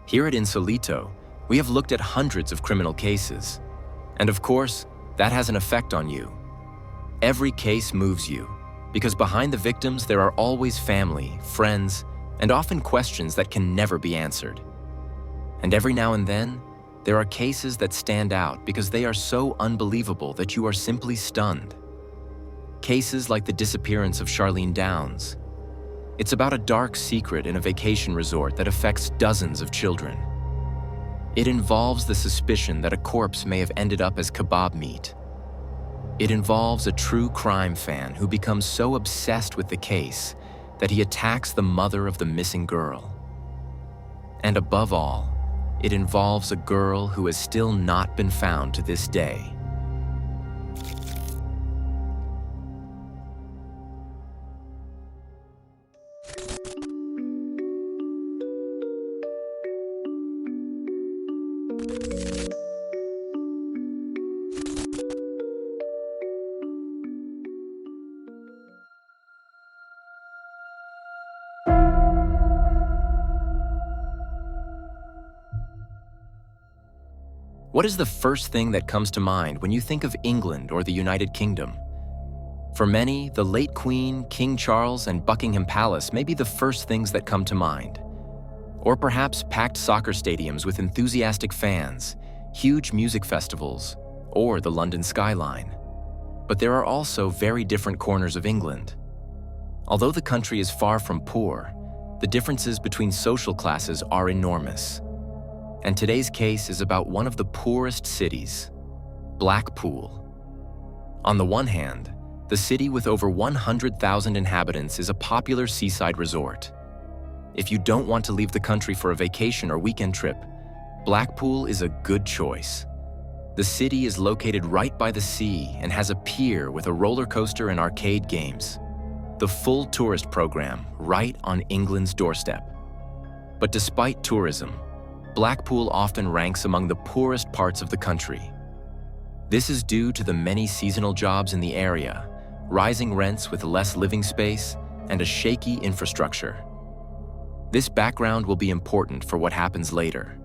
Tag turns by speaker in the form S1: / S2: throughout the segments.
S1: Here at Insolito, we have looked at hundreds of criminal cases. And of course, that has an effect on you. Every case moves you, because behind the victims there are always family, friends, and often questions that can never be answered. And every now and then, there are cases that stand out because they are so unbelievable that you are simply stunned. Cases like the disappearance of Charlene Downes. It's about a dark secret in a vacation resort that affects dozens of children. It involves the suspicion that a corpse may have ended up as kebab meat. It involves a true crime fan who becomes so obsessed with the case that he attacks the mother of the missing girl. And above all, it involves a girl who has still not been found to this day. What is the first thing that comes to mind when you think of England or the United Kingdom? For many, the late Queen, King Charles, and Buckingham Palace may be the first things that come to mind. Or perhaps packed soccer stadiums with enthusiastic fans, huge music festivals, or the London skyline. But there are also very different corners of England. Although the country is far from poor, the differences between social classes are enormous. And today's case is about one of the poorest cities, Blackpool. On the one hand, the city with over 100,000 inhabitants is a popular seaside resort. If you don't want to leave the country for a vacation or weekend trip, Blackpool is a good choice. The city is located right by the sea and has a pier with a roller coaster and arcade games. The full tourist program right on England's doorstep. But despite tourism, Blackpool often ranks among the poorest parts of the country. This is due to the many seasonal jobs in the area, rising rents with less living space, and a shaky infrastructure. This background will be important for what happens later.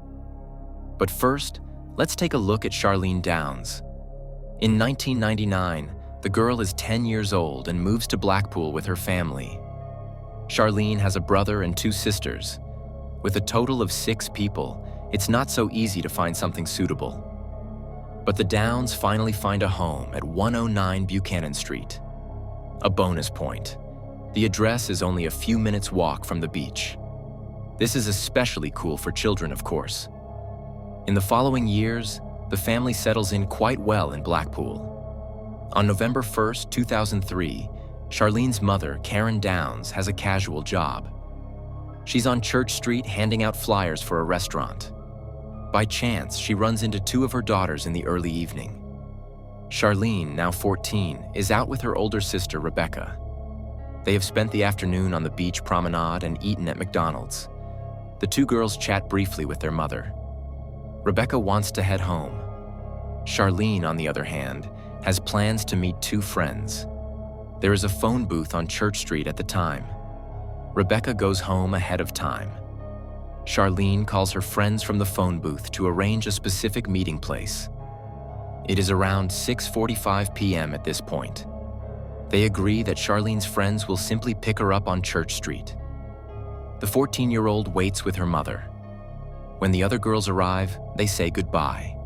S1: But first, let's take a look at Charlene Downes. In 1999, the girl is 10 years old and moves to Blackpool with her family. Charlene has a brother and 2 sisters. With a total of 6 people, it's not so easy to find something suitable. But the Downes finally find a home at 109 Buchanan Street. A bonus point: the address is only a few minutes' walk from the beach. This is especially cool for children, of course. In the following years, the family settles in quite well in Blackpool. On November 1st, 2003, Charlene's mother, Karen Downes, has a casual job. She's on Church Street handing out flyers for a restaurant. By chance, she runs into 2 of her daughters in the early evening. Charlene, now 14, is out with her older sister, Rebecca. They have spent the afternoon on the beach promenade and eaten at McDonald's. The 2 girls chat briefly with their mother. Rebecca wants to head home. Charlene, on the other hand, has plans to meet 2 friends. There is a phone booth on Church Street at the time. Rebecca goes home ahead of time. Charlene calls her friends from the phone booth to arrange a specific meeting place. It is around 6:45 p.m. at this point. They agree that Charlene's friends will simply pick her up on Church Street. The 14-year-old waits with her mother. When the other girls arrive, they say goodbye.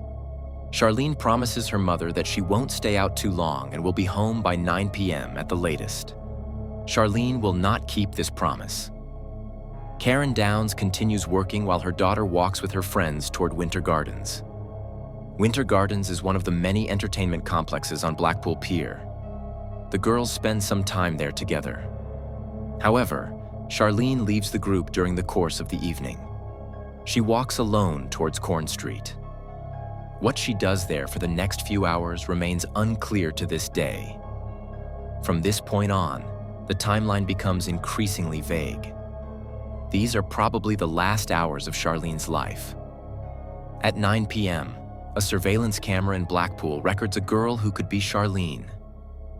S1: Charlene promises her mother that she won't stay out too long and will be home by 9 p.m. at the latest. Charlene will not keep this promise. Karen Downes continues working while her daughter walks with her friends toward Winter Gardens. Winter Gardens is one of the many entertainment complexes on Blackpool Pier. The girls spend some time there together. However, Charlene leaves the group during the course of the evening. She walks alone towards Corn Street. What she does there for the next few hours remains unclear to this day. From this point on, the timeline becomes increasingly vague. These are probably the last hours of Charlene's life. At 9 p.m., a surveillance camera in Blackpool records a girl who could be Charlene.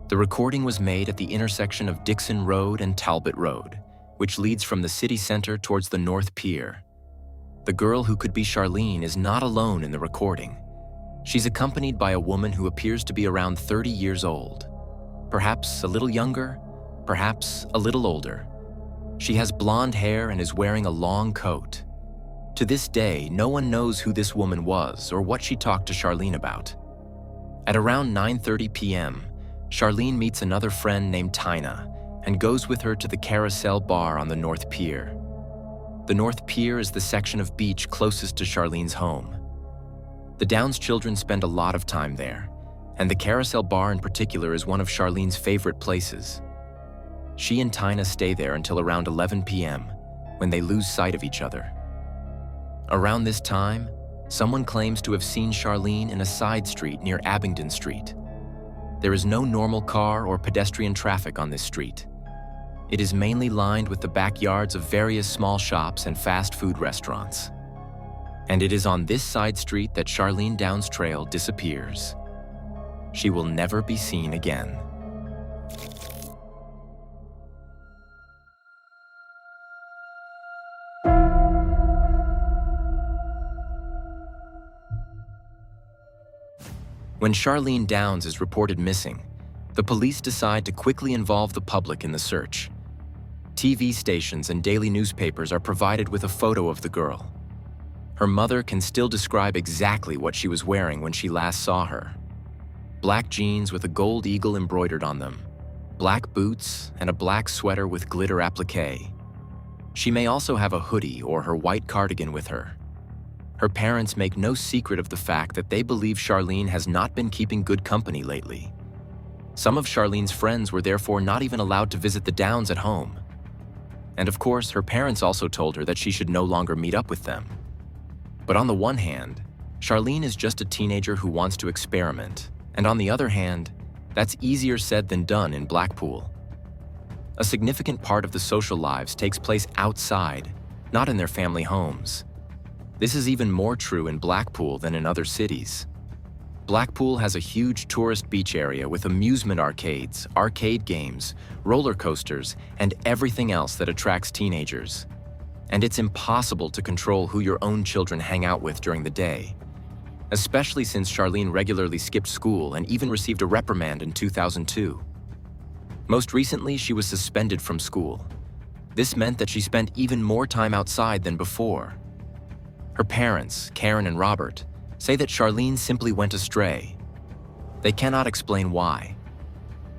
S1: The recording was made at the intersection of Dixon Road and Talbot Road, which leads from the city center towards the North Pier. The girl who could be Charlene is not alone in the recording. She's accompanied by a woman who appears to be around 30 years old. Perhaps a little younger, perhaps a little older. She has blonde hair and is wearing a long coat. To this day, no one knows who this woman was or what she talked to Charlene about. At around 9:30 p.m., Charlene meets another friend named Tina and goes with her to the Carousel Bar on the North Pier. The North Pier is the section of beach closest to Charlene's home. The Downes children spend a lot of time there, and the Carousel Bar in particular is one of Charlene's favorite places. She and Tina stay there until around 11 p.m., when they lose sight of each other. Around this time, someone claims to have seen Charlene in a side street near Abingdon Street. There is no normal car or pedestrian traffic on this street. It is mainly lined with the backyards of various small shops and fast food restaurants. And it is on this side street that Charlene Downes' trail disappears. She will never be seen again. When Charlene Downes is reported missing, the police decide to quickly involve the public in the search. TV stations and daily newspapers are provided with a photo of the girl. Her mother can still describe exactly what she was wearing when she last saw her. Black jeans with a gold eagle embroidered on them, black boots, and a black sweater with glitter applique. She may also have a hoodie or her white cardigan with her. Her parents make no secret of the fact that they believe Charlene has not been keeping good company lately. Some of Charlene's friends were therefore not even allowed to visit the Downes at home. And of course, her parents also told her that she should no longer meet up with them. But on the one hand, Charlene is just a teenager who wants to experiment, and on the other hand, that's easier said than done in Blackpool. A significant part of the social lives takes place outside, not in their family homes. This is even more true in Blackpool than in other cities. Blackpool has a huge tourist beach area with amusement arcades, arcade games, roller coasters, and everything else that attracts teenagers. And it's impossible to control who your own children hang out with during the day, especially since Charlene regularly skipped school and even received a reprimand in 2002. Most recently, she was suspended from school. This meant that she spent even more time outside than before. Her parents, Karen and Robert, say that Charlene simply went astray. They cannot explain why,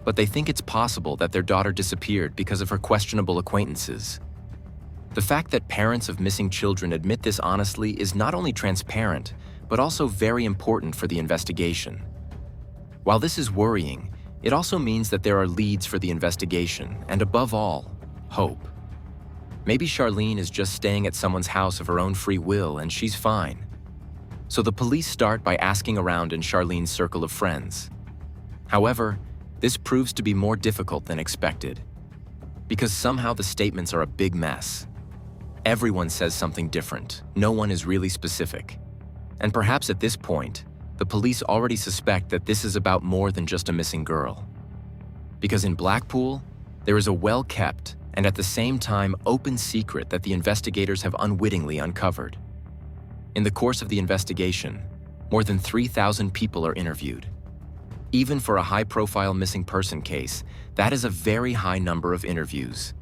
S1: but they think it's possible that their daughter disappeared because of her questionable acquaintances. The fact that parents of missing children admit this honestly is not only transparent, but also very important for the investigation. While this is worrying, it also means that there are leads for the investigation, and above all, hope. Maybe Charlene is just staying at someone's house of her own free will and she's fine. So the police start by asking around in Charlene's circle of friends. However, this proves to be more difficult than expected, because somehow the statements are a big mess. Everyone says something different, no one is really specific. And perhaps at this point, the police already suspect that this is about more than just a missing girl. Because in Blackpool, there is a well-kept and at the same time open secret that the investigators have unwittingly uncovered. In the course of the investigation, more than 3,000 people are interviewed. Even for a high-profile missing person case, that is a very high number of interviews.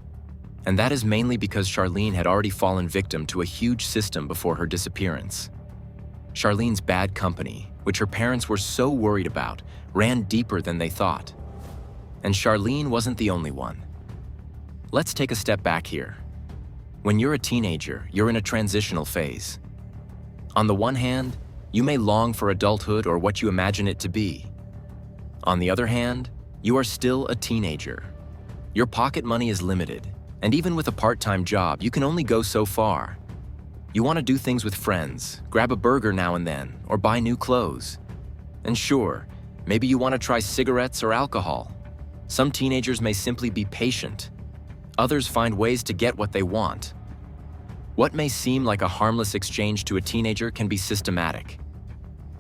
S1: And that is mainly because Charlene had already fallen victim to a huge system before her disappearance. Charlene's bad company, which her parents were so worried about, ran deeper than they thought. And Charlene wasn't the only one. Let's take a step back here. When you're a teenager, you're in a transitional phase. On the one hand, you may long for adulthood or what you imagine it to be. On the other hand, you are still a teenager. Your pocket money is limited, and even with a part-time job, you can only go so far. You want to do things with friends, grab a burger now and then, or buy new clothes. And sure, maybe you want to try cigarettes or alcohol. Some teenagers may simply be patient. Others find ways to get what they want. What may seem like a harmless exchange to a teenager can be systematic.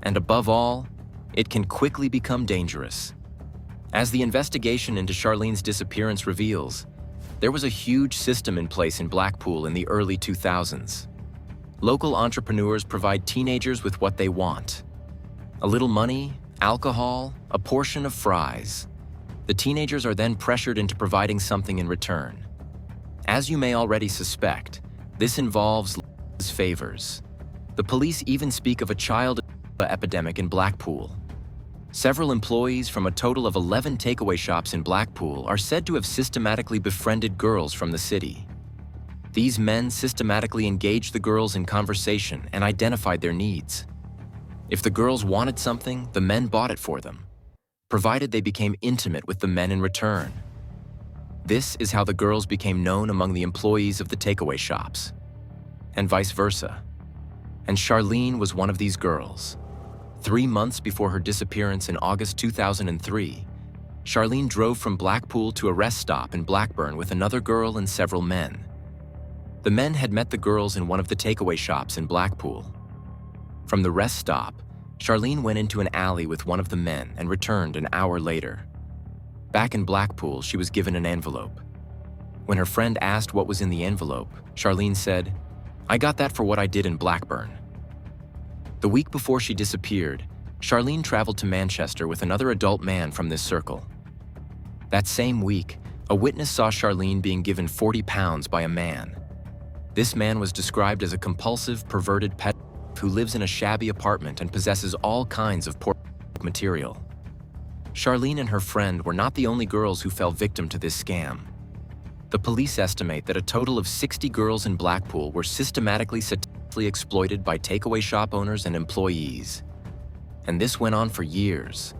S1: And above all, it can quickly become dangerous. As the investigation into Charlene's disappearance reveals, there was a huge system in place in Blackpool in the early 2000s. Local entrepreneurs provide teenagers with what they want: a little money, alcohol, a portion of fries. The teenagers are then pressured into providing something in return. As you may already suspect, this involves favors. The police even speak of a child epidemic in Blackpool. Several employees from a total of 11 takeaway shops in Blackpool are said to have systematically befriended girls from the city. These men systematically engaged the girls in conversation and identified their needs. If the girls wanted something, the men bought it for them, provided they became intimate with the men in return. This is how the girls became known among the employees of the takeaway shops, and vice versa. And Charlene was one of these girls. 3 months before her disappearance in August 2003, Charlene drove from Blackpool to a rest stop in Blackburn with another girl and several men. The men had met the girls in one of the takeaway shops in Blackpool. From the rest stop, Charlene went into an alley with one of the men and returned an hour later. Back in Blackpool, she was given an envelope. When her friend asked what was in the envelope, Charlene said, "I got that for what I did in Blackburn." The week before she disappeared, Charlene traveled to Manchester with another adult man from this circle. That same week, a witness saw Charlene being given £40 by a man. This man was described as a compulsive, perverted pet who lives in a shabby apartment and possesses all kinds of pornographic material. Charlene and her friend were not the only girls who fell victim to this scam. The police estimate that a total of 60 girls in Blackpool were systematically sexually exploited by takeaway shop owners and employees. And this went on for years.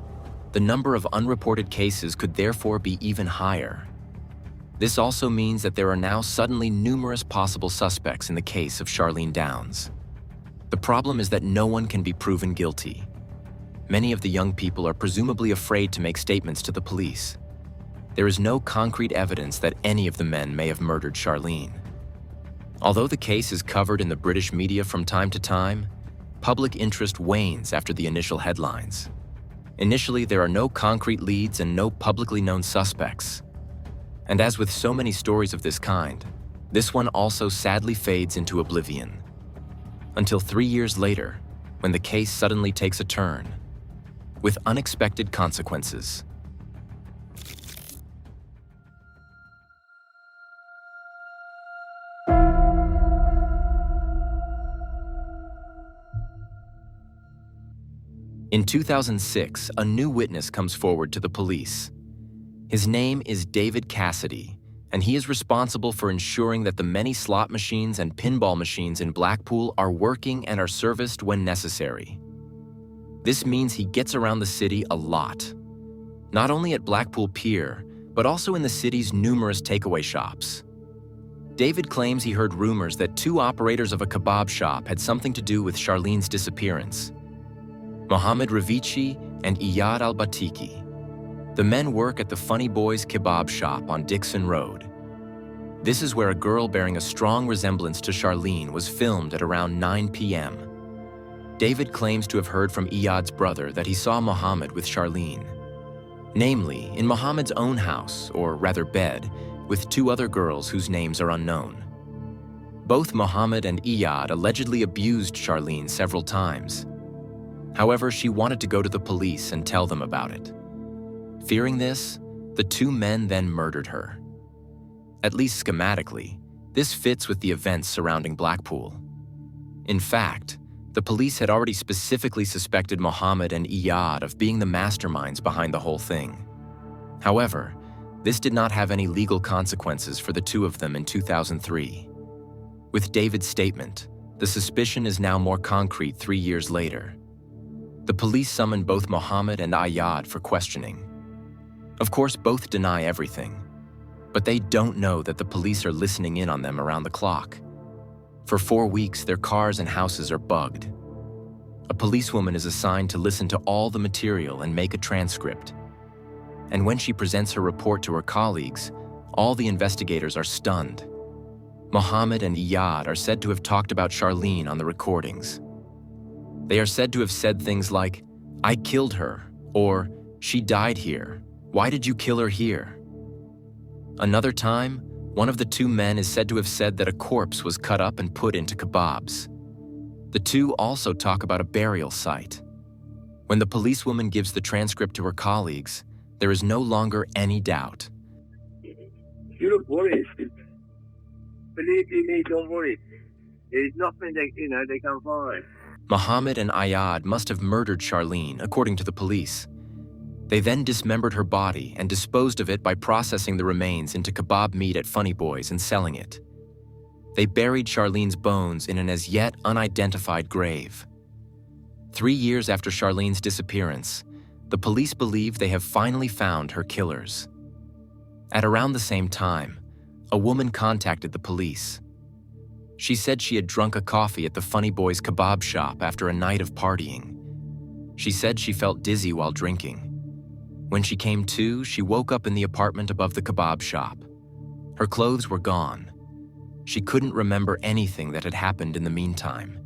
S1: The number of unreported cases could therefore be even higher. This also means that there are now suddenly numerous possible suspects in the case of Charlene Downes. The problem is that no one can be proven guilty. Many of the young people are presumably afraid to make statements to the police. There is no concrete evidence that any of the men may have murdered Charlene. Although the case is covered in the British media from time to time, public interest wanes after the initial headlines. Initially, there are no concrete leads and no publicly known suspects. And as with so many stories of this kind, this one also sadly fades into oblivion. Until 3 years later, when the case suddenly takes a turn, with unexpected consequences. In 2006, a new witness comes forward to the police. His name is David Cassidy, and he is responsible for ensuring that the many slot machines and pinball machines in Blackpool are working and are serviced when necessary. This means he gets around the city a lot, not only at Blackpool Pier, but also in the city's numerous takeaway shops. David claims he heard rumors that 2 operators of a kebab shop had something to do with Charlene's disappearance: Mohammed Ravici and Iyad al-Batiki. The men work at the Funny Boys kebab shop on Dixon Road. This is where a girl bearing a strong resemblance to Charlene was filmed at around 9 p.m. David claims to have heard from Iyad's brother that he saw Mohammed with Charlene. Namely, in Mohammed's own house, or rather bed, with 2 other girls whose names are unknown. Both Mohammed and Iyad allegedly abused Charlene several times. However, she wanted to go to the police and tell them about it. Fearing this, the 2 men then murdered her. At least schematically, this fits with the events surrounding Blackpool. In fact, the police had already specifically suspected Mohammed and Iyad of being the masterminds behind the whole thing. However, this did not have any legal consequences for the 2 of them in 2003. With David's statement, the suspicion is now more concrete 3 years later. The police summoned both Mohammed and Iyad for questioning. Of course, both deny everything, but they don't know that the police are listening in on them around the clock. For 4 weeks, their cars and houses are bugged. A policewoman is assigned to listen to all the material and make a transcript. And when she presents her report to her colleagues, all the investigators are stunned. Mohammed and Iyad are said to have talked about Charlene on the recordings. They are said to have said things like, "I killed her," or "She died here. Why did you kill her here?" Another time, one of the 2 men is said to have said that a corpse was cut up and put into kebabs. The two also talk about a burial site. When the policewoman gives the transcript to her colleagues, there is no longer any doubt.
S2: You look worried. Believe me, don't worry. There's nothing they can find.
S1: Mohammed and Ayad must have murdered Charlene, according to the police. They then dismembered her body and disposed of it by processing the remains into kebab meat at Funny Boys and selling it. They buried Charlene's bones in an as yet unidentified grave. 3 years after Charlene's disappearance, the police believe they have finally found her killers. At around the same time, a woman contacted the police. She said she had drunk a coffee at the Funny Boys kebab shop after a night of partying. She said she felt dizzy while drinking. When she came to, she woke up in the apartment above the kebab shop. Her clothes were gone. She couldn't remember anything that had happened in the meantime.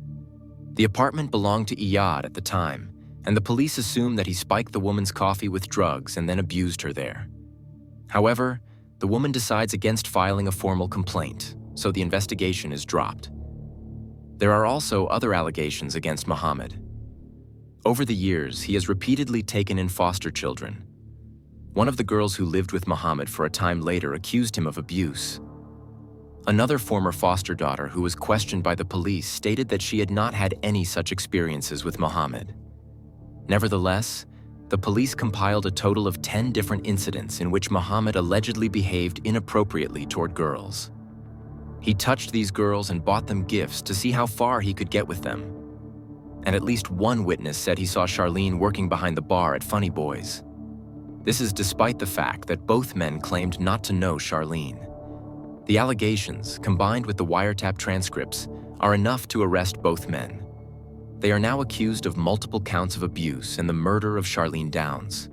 S1: The apartment belonged to Iyad at the time, and the police assumed that he spiked the woman's coffee with drugs and then abused her there. However, the woman decides against filing a formal complaint, so the investigation is dropped. There are also other allegations against Mohammed. Over the years, he has repeatedly taken in foster children. One of the girls who lived with Mohammed for a time later accused him of abuse. Another former foster daughter who was questioned by the police stated that she had not had any such experiences with Mohammed. Nevertheless, the police compiled a total of 10 different incidents in which Mohammed allegedly behaved inappropriately toward girls. He touched these girls and bought them gifts to see how far he could get with them. And at least one witness said he saw Charlene working behind the bar at Funny Boys. This is despite the fact that both men claimed not to know Charlene. The allegations, combined with the wiretap transcripts, are enough to arrest both men. They are now accused of multiple counts of abuse and the murder of Charlene Downes.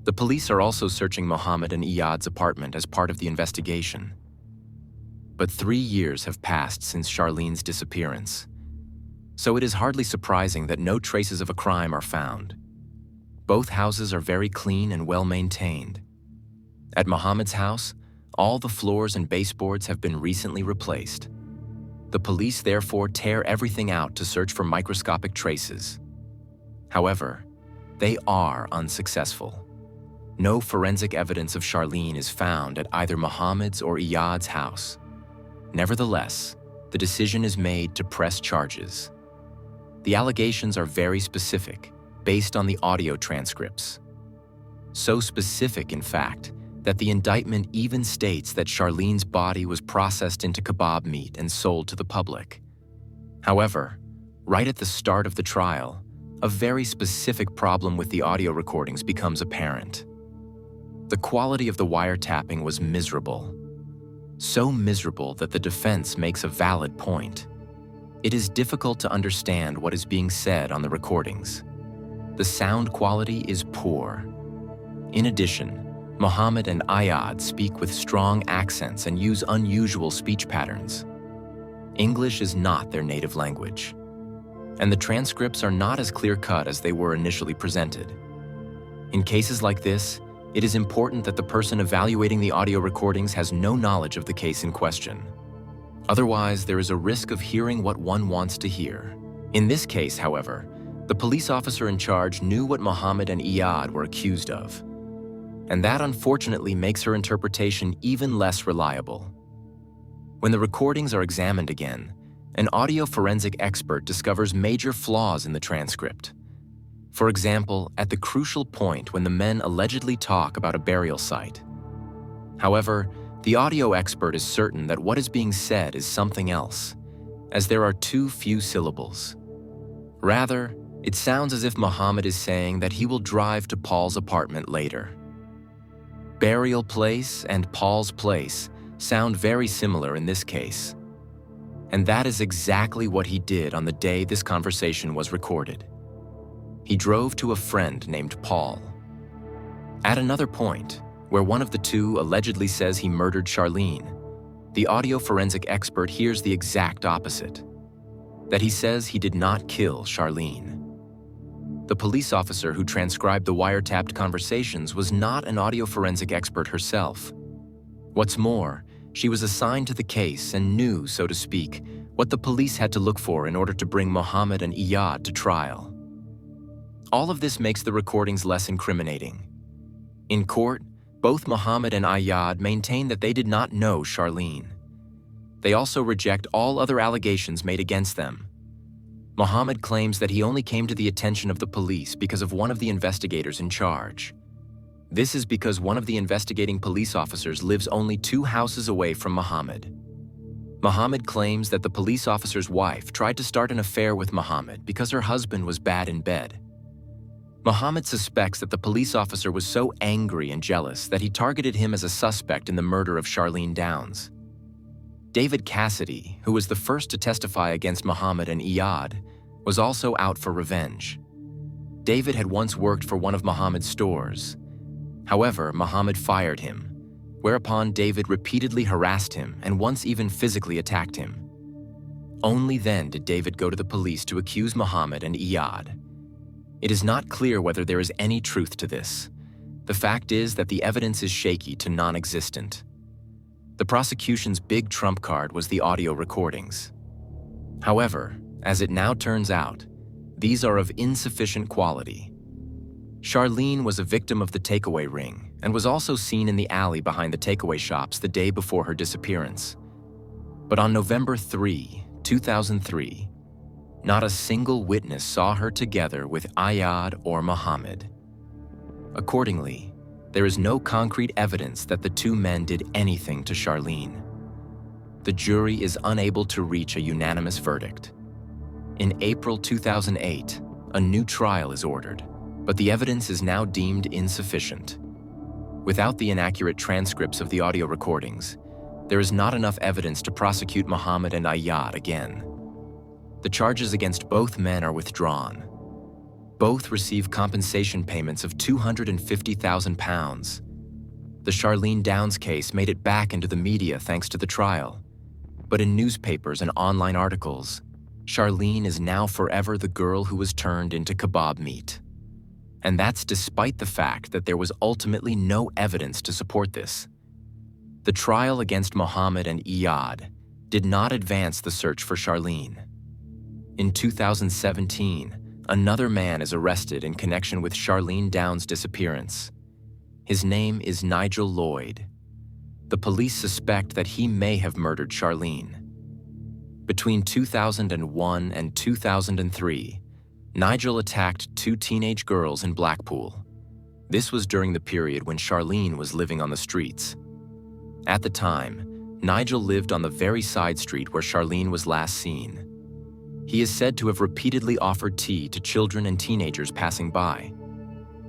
S1: The police are also searching Mohammed and Iyad's apartment as part of the investigation. But 3 years have passed since Charlene's disappearance. So it is hardly surprising that no traces of a crime are found. Both houses are very clean and well maintained. At Mohammed's house, all the floors and baseboards have been recently replaced. The police therefore tear everything out to search for microscopic traces. However, they are unsuccessful. No forensic evidence of Charlene is found at either Mohammed's or Iyad's house. Nevertheless, the decision is made to press charges. The allegations are very specific, based on the audio transcripts. So specific, in fact, that the indictment even states that Charlene's body was processed into kebab meat and sold to the public. However, right at the start of the trial, a very specific problem with the audio recordings becomes apparent. The quality of the wiretapping was miserable. So miserable that the defense makes a valid point. It is difficult to understand what is being said on the recordings. The sound quality is poor. In addition, Mohammed and Ayad speak with strong accents and use unusual speech patterns. English is not their native language, and the transcripts are not as clear-cut as they were initially presented. In cases like this, it is important that the person evaluating the audio recordings has no knowledge of the case in question. Otherwise, there is a risk of hearing what one wants to hear. In this case, however, the police officer in charge knew what Mohammed and Iyad were accused of. And that unfortunately makes her interpretation even less reliable. When the recordings are examined again, an audio forensic expert discovers major flaws in the transcript. For example, at the crucial point when the men allegedly talk about a burial site. However, the audio expert is certain that what is being said is something else, as there are too few syllables. Rather, it sounds as if Mohammed is saying that he will drive to Paul's apartment later. Burial place and Paul's place sound very similar in this case. And that is exactly what he did on the day this conversation was recorded. He drove to a friend named Paul. At another point, where one of the two allegedly says he murdered Charlene, the audio forensic expert hears the exact opposite, that he says he did not kill Charlene. The police officer who transcribed the wiretapped conversations was not an audio forensic expert herself. What's more, she was assigned to the case and knew, so to speak, what the police had to look for in order to bring Mohammed and Iyad to trial. All of this makes the recordings less incriminating. In court, both Mohammed and Iyad maintain that they did not know Charlene. They also reject all other allegations made against them. Mohammed claims that he only came to the attention of the police because of one of the investigators in charge. This is because one of the investigating police officers lives only 2 houses away from Mohammed. Mohammed claims that the police officer's wife tried to start an affair with Mohammed because her husband was bad in bed. Mohammed suspects that the police officer was so angry and jealous that he targeted him as a suspect in the murder of Charlene Downes. David Cassidy, who was the first to testify against Mohammed and Iyad, was also out for revenge. David had once worked for one of Mohammed's stores. However, Mohammed fired him, whereupon David repeatedly harassed him and once even physically attacked him. Only then did David go to the police to accuse Mohammed and Iyad. It is not clear whether there is any truth to this. The fact is that the evidence is shaky to non-existent. The prosecution's big trump card was the audio recordings. However, as it now turns out, these are of insufficient quality. Charlene was a victim of the takeaway ring and was also seen in the alley behind the takeaway shops the day before her disappearance. But on November 3, 2003, not a single witness saw her together with Iyad or Mohammed. Accordingly, there is no concrete evidence that the 2 men did anything to Charlene. The jury is unable to reach a unanimous verdict. In April 2008, a new trial is ordered, but the evidence is now deemed insufficient. Without the inaccurate transcripts of the audio recordings, there is not enough evidence to prosecute Mohammed and Iyad again. The charges against both men are withdrawn. Both receive compensation payments of £250,000. The Charlene Downes case made it back into the media thanks to the trial. But in newspapers and online articles, Charlene is now forever the girl who was turned into kebab meat. And that's despite the fact that there was ultimately no evidence to support this. The trial against Mohammed and Iyad did not advance the search for Charlene. In 2017, another man is arrested in connection with Charlene Downes' disappearance. His name is Nigel Lloyd. The police suspect that he may have murdered Charlene. Between 2001 and 2003, Nigel attacked 2 teenage girls in Blackpool. This was during the period when Charlene was living on the streets. At the time, Nigel lived on the very side street where Charlene was last seen. He is said to have repeatedly offered tea to children and teenagers passing by.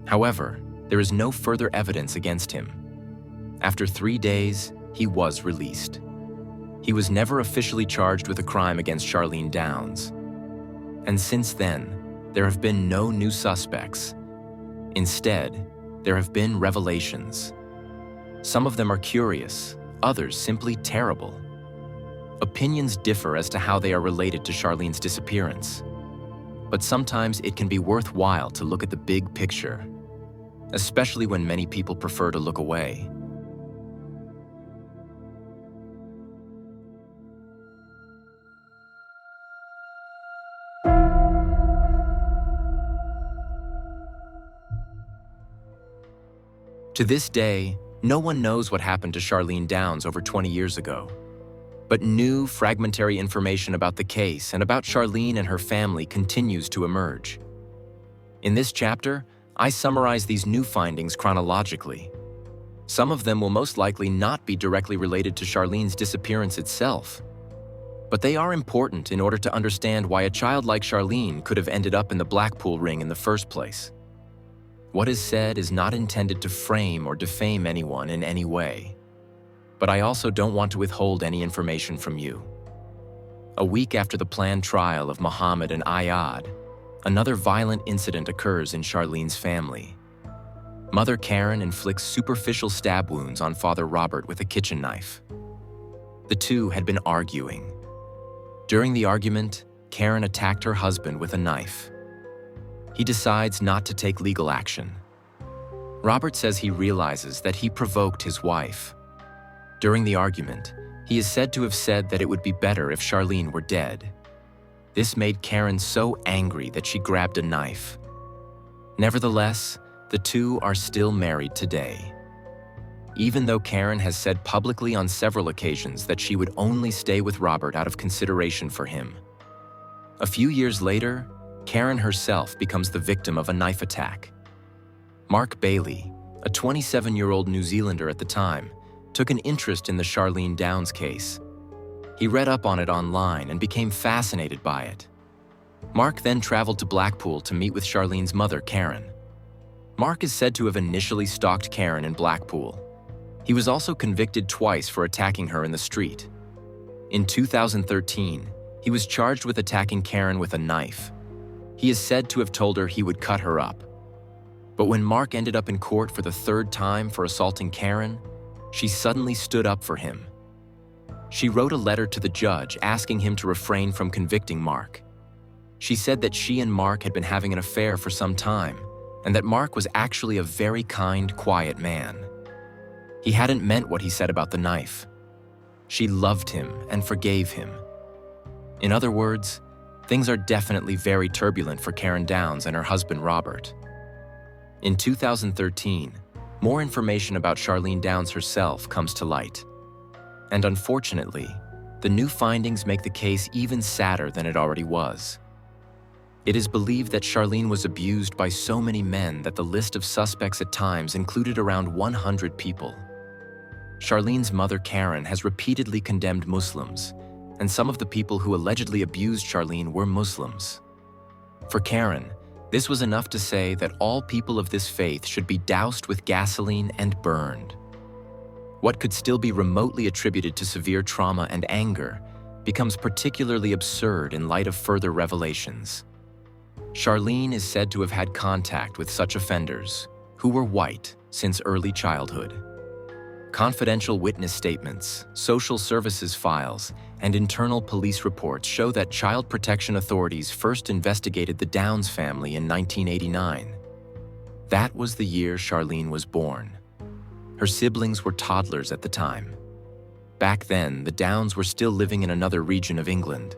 S1: However, there is no further evidence against him. After 3 days, he was released. He was never officially charged with a crime against Charlene Downes. And since then, there have been no new suspects. Instead, there have been revelations. Some of them are curious, others simply terrible. Opinions differ as to how they are related to Charlene's disappearance. But sometimes it can be worthwhile to look at the big picture, especially when many people prefer to look away. To this day, no one knows what happened to Charlene Downes over 20 years ago. But new, fragmentary information about the case and about Charlene and her family continues to emerge. In this chapter, I summarize these new findings chronologically. Some of them will most likely not be directly related to Charlene's disappearance itself. But they are important in order to understand why a child like Charlene could have ended up in the Blackpool ring in the first place. What is said is not intended to frame or defame anyone in any way. But I also don't want to withhold any information from you. A week after the planned trial of Mohammed and Iyad, another violent incident occurs in Charlene's family. Mother Karen inflicts superficial stab wounds on Father Robert with a kitchen knife. The two had been arguing. During the argument, Karen attacked her husband with a knife. He decides not to take legal action. Robert says he realizes that he provoked his wife. During the argument, He is said to have said that it would be better if Charlene were dead. This made Karen so angry that she grabbed a knife. Nevertheless, the two are still married today. Even though Karen has said publicly on several occasions that she would only stay with Robert out of consideration for him. A few years later, Karen herself becomes the victim of a knife attack. Mark Bailey, a 27-year-old New Zealander at the time, took an interest in the Charlene Downes case. He read up on it online and became fascinated by it. Mark then traveled to Blackpool to meet with Charlene's mother, Karen. Mark is said to have initially stalked Karen in Blackpool. He was also convicted twice for attacking her in the street. In 2013, he was charged with attacking Karen with a knife. He is said to have told her he would cut her up. But when Mark ended up in court for the third time for assaulting Karen, she suddenly stood up for him. She wrote a letter to the judge asking him to refrain from convicting Mark. She said that she and Mark had been having an affair for some time, and that Mark was actually a very kind, quiet man. He hadn't meant what he said about the knife. She loved him and forgave him. In other words, things are definitely very turbulent for Karen Downes and her husband, Robert. In 2013, more information about Charlene Downes herself comes to light. And unfortunately, the new findings make the case even sadder than it already was. It is believed that Charlene was abused by so many men that the list of suspects at times included around 100 people. Charlene's mother, Karen, has repeatedly condemned Muslims, and some of the people who allegedly abused Charlene were Muslims. For Karen, this was enough to say that all people of this faith should be doused with gasoline and burned. What could still be remotely attributed to severe trauma and anger becomes particularly absurd in light of further revelations. Charlene is said to have had contact with such offenders, who were white since early childhood. Confidential witness statements, social services files, and internal police reports show that child protection authorities first investigated the Downes family in 1989. That was the year Charlene was born. Her siblings were toddlers at the time. Back then, the Downes were still living in another region of England.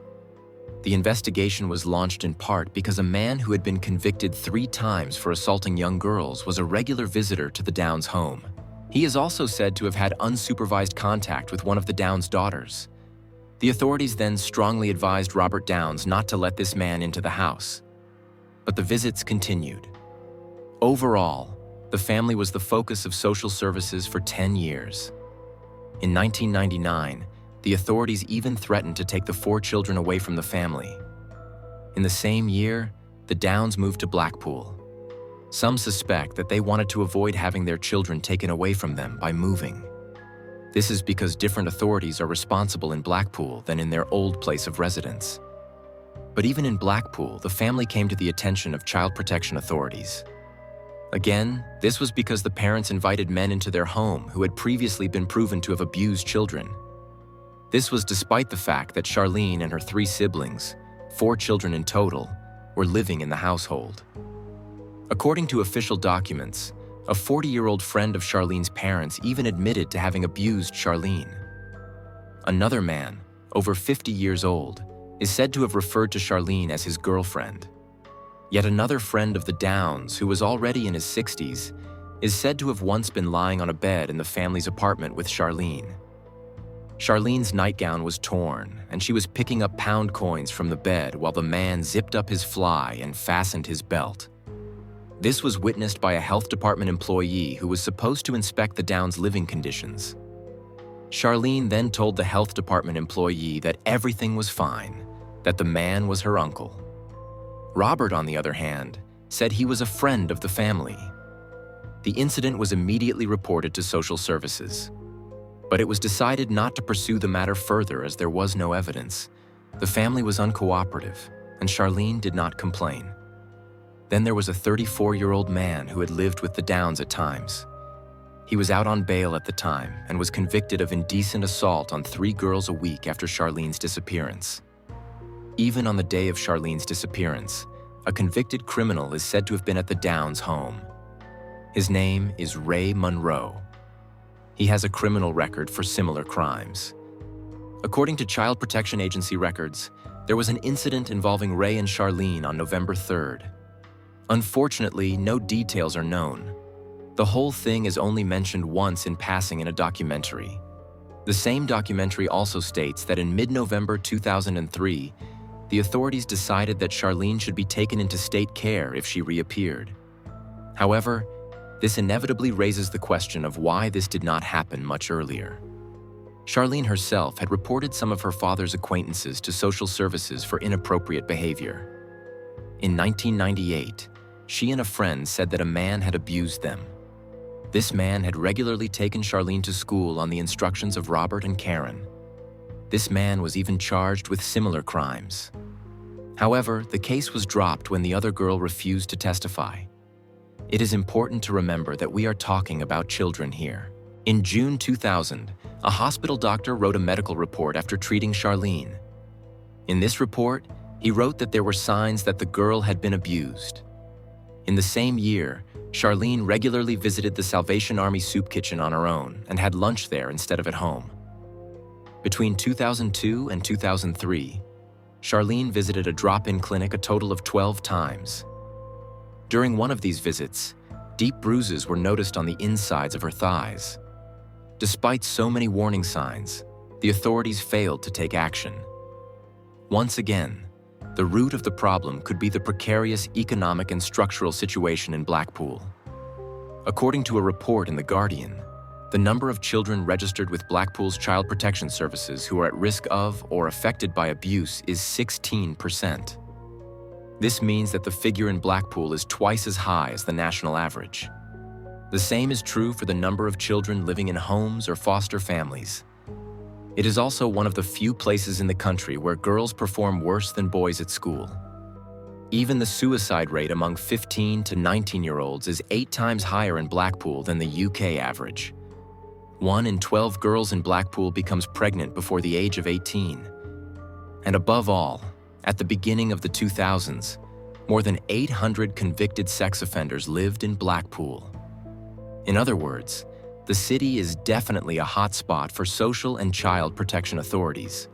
S1: The investigation was launched in part because a man who had been convicted 3 times for assaulting young girls was a regular visitor to the Downes home. He is also said to have had unsupervised contact with one of the Downes daughters. The authorities then strongly advised Robert Downes not to let this man into the house. But the visits continued. Overall, the family was the focus of social services for 10 years. In 1999, the authorities even threatened to take the 4 children away from the family. In the same year, the Downes moved to Blackpool. Some suspect that they wanted to avoid having their children taken away from them by moving. This is because different authorities are responsible in Blackpool than in their old place of residence. But even in Blackpool, the family came to the attention of child protection authorities. Again, this was because the parents invited men into their home who had previously been proven to have abused children. This was despite the fact that Charlene and her 3 siblings, 4 children in total, were living in the household. According to official documents, a 40-year-old friend of Charlene's parents even admitted to having abused Charlene. Another man, over 50 years old, is said to have referred to Charlene as his girlfriend. Yet another friend of the Downes, who was already in his 60s, is said to have once been lying on a bed in the family's apartment with Charlene. Charlene's nightgown was torn, and she was picking up pound coins from the bed while the man zipped up his fly and fastened his belt. This was witnessed by a health department employee who was supposed to inspect the Downes' living conditions. Charlene then told the health department employee that everything was fine, that the man was her uncle. Robert, on the other hand, said he was a friend of the family. The incident was immediately reported to social services. But it was decided not to pursue the matter further as there was no evidence. The family was uncooperative, and Charlene did not complain. Then there was a 34-year-old man who had lived with the Downes at times. He was out on bail at the time and was convicted of indecent assault on 3 girls a week after Charlene's disappearance. Even on the day of Charlene's disappearance, a convicted criminal is said to have been at the Downes' home. His name is Ray Monroe. He has a criminal record for similar crimes. According to Child Protection Agency records, there was an incident involving Ray and Charlene on November 3rd. Unfortunately, no details are known. The whole thing is only mentioned once in passing in a documentary. The same documentary also states that in mid-November 2003, the authorities decided that Charlene should be taken into state care if she reappeared. However, this inevitably raises the question of why this did not happen much earlier. Charlene herself had reported some of her father's acquaintances to social services for inappropriate behavior. In 1998, she and a friend said that a man had abused them. This man had regularly taken Charlene to school on the instructions of Robert and Karen. This man was even charged with similar crimes. However, the case was dropped when the other girl refused to testify. It is important to remember that we are talking about children here. In June 2000, a hospital doctor wrote a medical report after treating Charlene. In this report, he wrote that there were signs that the girl had been abused. In the same year, Charlene regularly visited the Salvation Army soup kitchen on her own and had lunch there instead of at home. Between 2002 and 2003, Charlene visited a drop-in clinic a total of 12 times. During one of these visits, deep bruises were noticed on the insides of her thighs. Despite so many warning signs, the authorities failed to take action. Once again, the root of the problem could be the precarious economic and structural situation in Blackpool. According to a report in The Guardian, the number of children registered with Blackpool's Child Protection Services who are at risk of or affected by abuse is 16%. This means that the figure in Blackpool is twice as high as the national average. The same is true for the number of children living in homes or foster families. It is also one of the few places in the country where girls perform worse than boys at school. Even the suicide rate among 15 to 19-year-olds is 8 times higher in Blackpool than the UK average. 1 in 12 girls in Blackpool becomes pregnant before the age of 18. And above all, at the beginning of the 2000s, more than 800 convicted sex offenders lived in Blackpool. In other words, the city is definitely a hotspot for social and child protection authorities.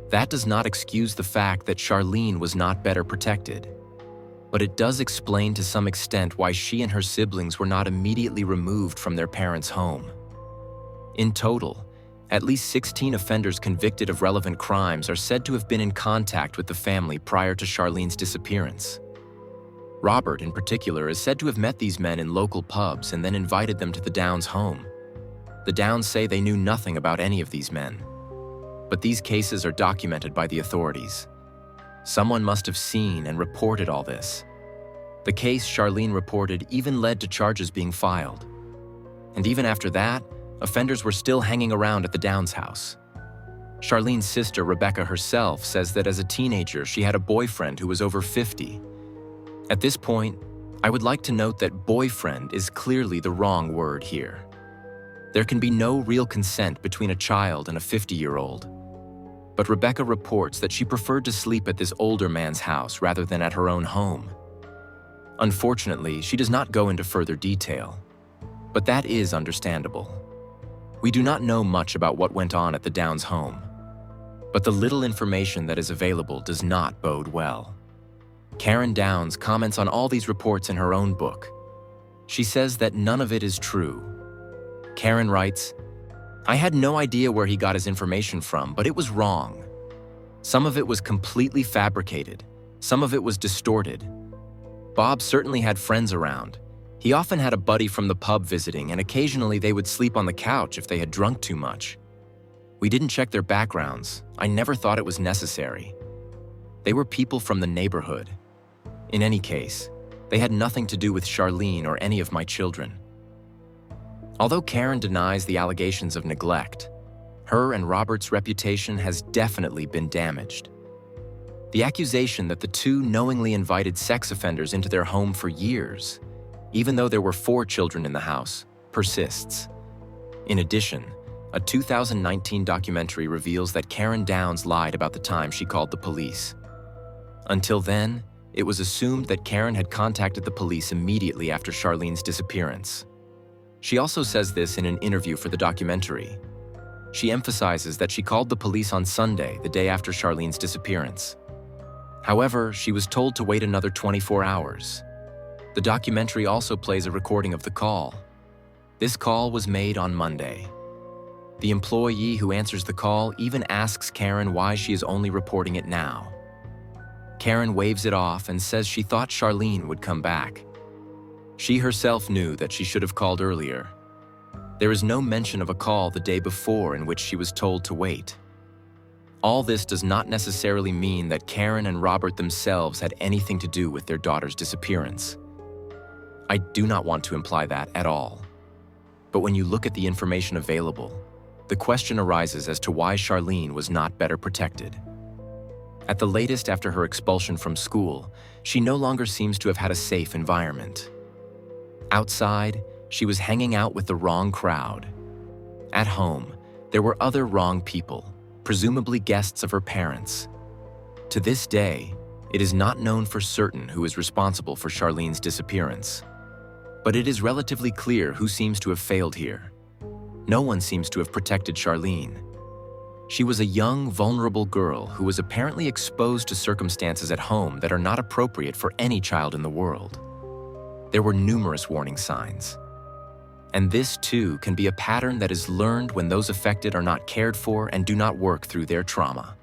S1: That does not excuse the fact that Charlene was not better protected, but it does explain to some extent why she and her siblings were not immediately removed from their parents' home. In total, at least 16 offenders convicted of relevant crimes are said to have been in contact with the family prior to Charlene's disappearance. Robert, in particular, is said to have met these men in local pubs and then invited them to the Downes' home. The Downes say they knew nothing about any of these men. But these cases are documented by the authorities. Someone must have seen and reported all this. The case Charlene reported even led to charges being filed. And even after that, offenders were still hanging around at the Downes' house. Charlene's sister, Rebecca herself, says that as a teenager, she had a boyfriend who was over 50. At this point, I would like to note that boyfriend is clearly the wrong word here. There can be no real consent between a child and a 50-year-old. But Rebecca reports that she preferred to sleep at this older man's house rather than at her own home. Unfortunately, she does not go into further detail, but that is understandable. We do not know much about what went on at the Downes' home, but the little information that is available does not bode well. Karen Downes comments on all these reports in her own book. She says that none of it is true. Karen writes, "I had no idea where he got his information from, but it was wrong. Some of it was completely fabricated. Some of it was distorted. Bob certainly had friends around. He often had a buddy from the pub visiting, and occasionally they would sleep on the couch if they had drunk too much. We didn't check their backgrounds. I never thought it was necessary. They were people from the neighborhood. In any case, they had nothing to do with Charlene or any of my children." Although Karen denies the allegations of neglect, her and Robert's reputation has definitely been damaged. The accusation that the two knowingly invited sex offenders into their home for years, even though there were 4 children in the house, persists. In addition, a 2019 documentary reveals that Karen Downes lied about the time she called the police. Until then, it was assumed that Karen had contacted the police immediately after Charlene's disappearance. She also says this in an interview for the documentary. She emphasizes that she called the police on Sunday, the day after Charlene's disappearance. However, she was told to wait another 24 hours. The documentary also plays a recording of the call. This call was made on Monday. The employee who answers the call even asks Karen why she is only reporting it now. Karen waves it off and says she thought Charlene would come back. She herself knew that she should have called earlier. There is no mention of a call the day before in which she was told to wait. All this does not necessarily mean that Karen and Robert themselves had anything to do with their daughter's disappearance. I do not want to imply that at all. But when you look at the information available, the question arises as to why Charlene was not better protected. At the latest after her expulsion from school, she no longer seems to have had a safe environment. Outside, she was hanging out with the wrong crowd. At home, there were other wrong people, presumably guests of her parents. To this day, it is not known for certain who is responsible for Charlene's disappearance. But it is relatively clear who seems to have failed here. No one seems to have protected Charlene. She was a young, vulnerable girl who was apparently exposed to circumstances at home that are not appropriate for any child in the world. There were numerous warning signs. And this, too, can be a pattern that is learned when those affected are not cared for and do not work through their trauma.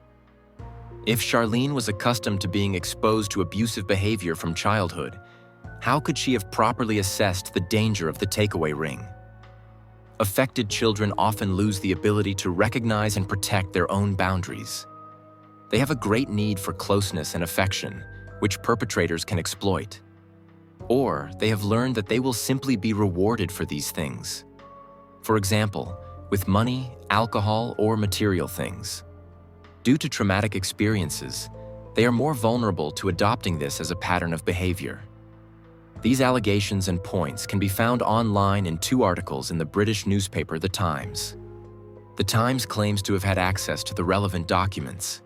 S1: If Charlene was accustomed to being exposed to abusive behavior from childhood, how could she have properly assessed the danger of the takeaway ring? Affected children often lose the ability to recognize and protect their own boundaries. They have a great need for closeness and affection, which perpetrators can exploit. Or they have learned that they will simply be rewarded for these things. For example, with money, alcohol, or material things. Due to traumatic experiences, they are more vulnerable to adopting this as a pattern of behavior. These allegations and points can be found online in 2 articles in the British newspaper The Times. The Times claims to have had access to the relevant documents.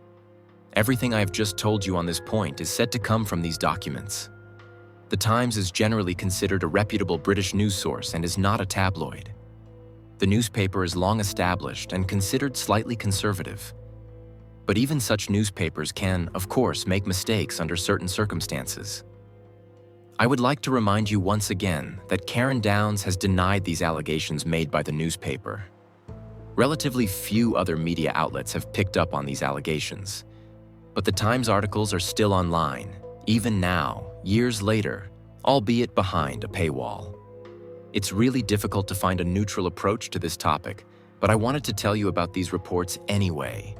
S1: Everything I have just told you on this point is said to come from these documents. The Times is generally considered a reputable British news source and is not a tabloid. The newspaper is long established and considered slightly conservative. But even such newspapers can, of course, make mistakes under certain circumstances. I would like to remind you once again that Charlene Downes has denied these allegations made by the newspaper. Relatively few other media outlets have picked up on these allegations, but the Times articles are still online, even now, years later, albeit behind a paywall. It's really difficult to find a neutral approach to this topic, but I wanted to tell you about these reports anyway,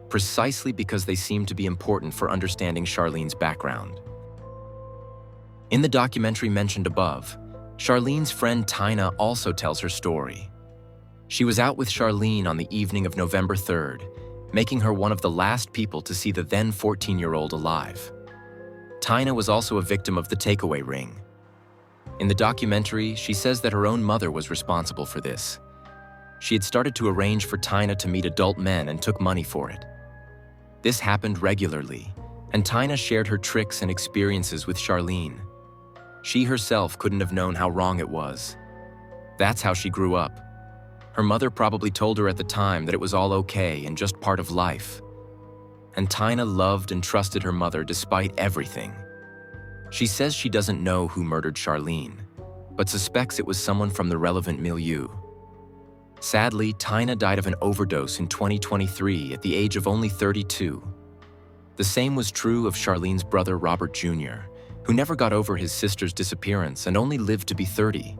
S1: precisely because they seem to be important for understanding Charlene's background. In the documentary mentioned above, Charlene's friend Tina also tells her story. She was out with Charlene on the evening of November 3rd, making her one of the last people to see the then 14-year-old alive. Tina was also a victim of the takeaway ring. In the documentary, she says that her own mother was responsible for this. She had started to arrange for Tina to meet adult men and took money for it. This happened regularly, and Tina shared her tricks and experiences with Charlene. She herself couldn't have known how wrong it was. That's how she grew up. Her mother probably told her at the time that it was all okay and just part of life. And Tina loved and trusted her mother despite everything. She says she doesn't know who murdered Charlene, but suspects it was someone from the relevant milieu. Sadly, Tina died of an overdose in 2023 at the age of only 32. The same was true of Charlene's brother Robert Jr., who never got over his sister's disappearance and only lived to be 30.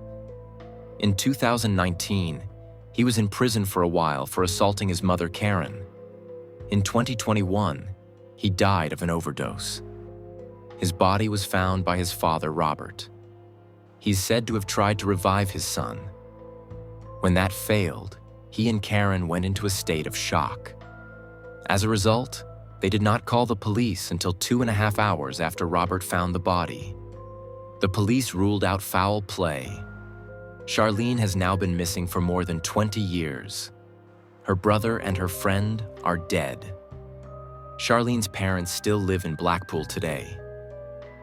S1: In 2019, he was in prison for a while for assaulting his mother Karen. In 2021, he died of an overdose. His body was found by his father, Robert. He's said to have tried to revive his son. When that failed, he and Karen went into a state of shock. As a result, they did not call the police until 2.5 hours after Robert found the body. The police ruled out foul play. Charlene has now been missing for more than 20 years. Her brother and her friend are dead. Charlene's parents still live in Blackpool today.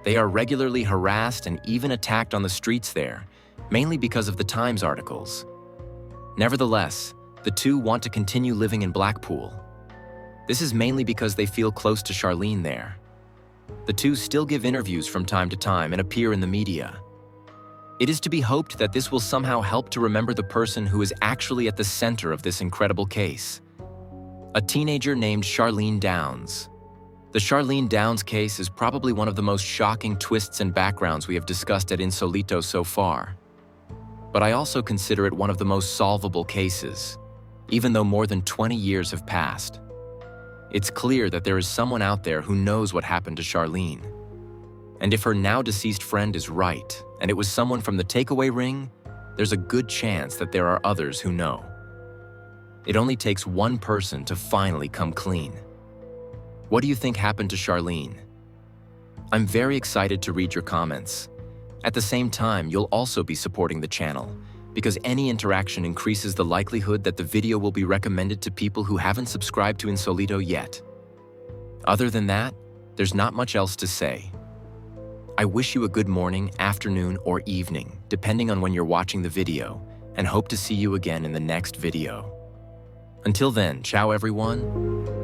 S1: They are regularly harassed and even attacked on the streets there, mainly because of the Times articles. Nevertheless, The two want to continue living in Blackpool. This is mainly because they feel close to Charlene there. The two still give interviews from time to time and appear in the media. It is to be hoped that this will somehow help to remember the person who is actually at the center of this incredible case. A teenager named Charlene Downes. The Charlene Downes case is probably one of the most shocking twists and backgrounds we have discussed at Insolito so far. But I also consider it one of the most solvable cases, even though more than 20 years have passed. It's clear that there is someone out there who knows what happened to Charlene. And if her now deceased friend is right, and it was someone from the takeaway ring, there's a good chance that there are others who know. It only takes one person to finally come clean. What do you think happened to Charlene? I'm very excited to read your comments. At the same time, you'll also be supporting the channel, because any interaction increases the likelihood that the video will be recommended to people who haven't subscribed to Insolito yet. Other than that, there's not much else to say. I wish you a good morning, afternoon, or evening, depending on when you're watching the video, and hope to see you again in the next video. Until then, ciao everyone.